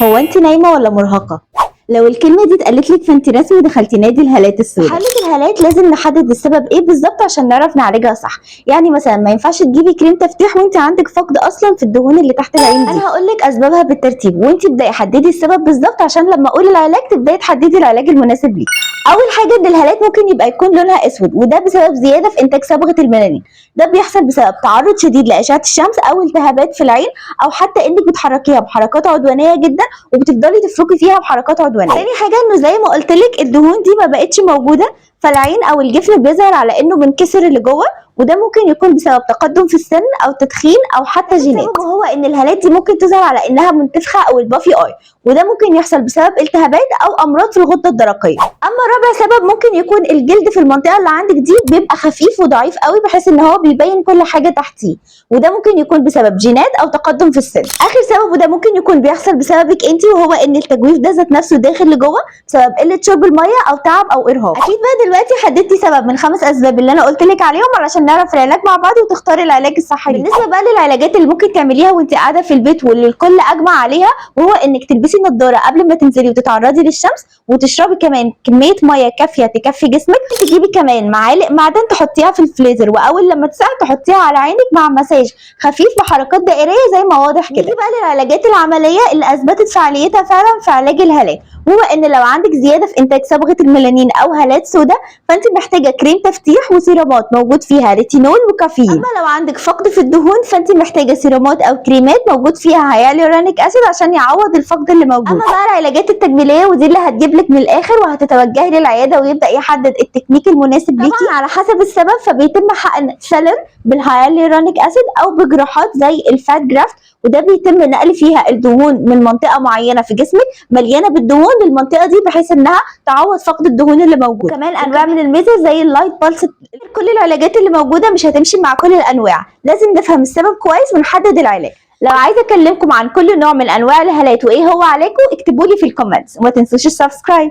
هو انت نايمه ولا مرهقه؟ لو الكلمه دي اتقالت لك فانت رسمي دخلتي نادي الهالات السوداء. في حاله الهالات لازم نحدد السبب ايه بالظبط عشان نعرف نعالجها صح. يعني مثلا ما ينفعش تجيبي كريم تفتيح وانت عندك فقد اصلا في الدهون اللي تحت العين دي. انا هقول لك اسبابها بالترتيب وانت ابداي حددي السبب بالظبط عشان لما اقول العلاج تبداي تحددي العلاج المناسب ليك. اول حاجه ان الهالات ممكن يبقى يكون لونها اسود وده بسبب زياده في انتاج صبغه الميلانين. ده بيحصل بسبب تعرض شديد لاشعه الشمس او التهابات في العين او حتى انك بتحركيها بحركات عدوانيه جدا وبتفضلي تفركي فيها بحركات عدوانيه. تاني حاجه انه زي ما قلت لك الدهون دي ما بقتش موجوده فالعين او الجفن بيظهر على انه منكسر اللي جوه وده ممكن يكون بسبب تقدم في السن او تدخين او حتى جينات. السبب هو ان الهالات دي ممكن تظهر على انها منتفخه او البافي اي وده ممكن يحصل بسبب التهابات او امراض في الغده الدرقيه. اما رابع سبب ممكن يكون الجلد في المنطقه اللي عندك دي بيبقى خفيف وضعيف قوي بحيث ان هو بيبين كل حاجه تحتيه وده ممكن يكون بسبب جينات او تقدم في السن. اخر سبب وده ممكن يكون بيحصل بسببك انت وهو ان التجويف ده ذات نفسه داخل لجوه بسبب قله شرب الميه او تعب او ارهاق. اكيد بقى دلوقتي حددتي سبب من 5 اسباب اللي انا قلت لك عليهم علشان نعرف العلاج مع بعض وتختاري العلاج الصح ليكي. بالنسبه بقى للعلاجات اللي ممكن تعمليها وانت قاعده في البيت واللي الكل اجمع عليها وهو انك تلبسي نظاره قبل ما تنزلي وتتعرضي للشمس وتشربي كمان كميه ميه كافيه تكفي جسمك. تجيبي كمان معالق معدن تحطيها في الفريزر واول لما تسقع تحطيها على عينك مع مساج خفيف بحركات دائريه زي ما واضح كده. نيجي بقى للعلاجات العمليه اللي اثبتت فعاليتها فعلا في علاج الهالات وهو ان لو عندك زياده في انتاج صبغه الميلانين او هالات سوداء فانت محتاجه كريم تفتيح وسيرامات موجود فيها ريتينول وكافيين. اما لو عندك فقد في الدهون فانت محتاجه سيرامات او كريمات موجود فيها هيالورونيك اسيد عشان يعوض الفقد اللي موجود. اما بقى العلاجات التجميليه ودي اللي هتجيب لك من الاخر وهتتوجهي للعياده ويبدا يحدد التكنيك المناسب ليكي على حسب السبب فبيتم حقن فيلر بالهيالورونيك اسيد او بجراحات زي الفات جرافت وده بيتم نقل فيها الدهون من منطقه معينه في جسمك مليانه بالدهون للمنطقه دي بحيث انها تعوض فقد الدهون اللي موجود. وكمان انواع من الميزه زي اللايت بالس. كل العلاجات اللي موجوده مش هتمشي مع كل الانواع لازم نفهم السبب كويس ونحدد العلاج. لو عايزه اكلمكم عن كل نوع من انواع الهالات وايه هو علاجه اكتبوا لي في الكومنتس وما تنسوش السبسكرايب.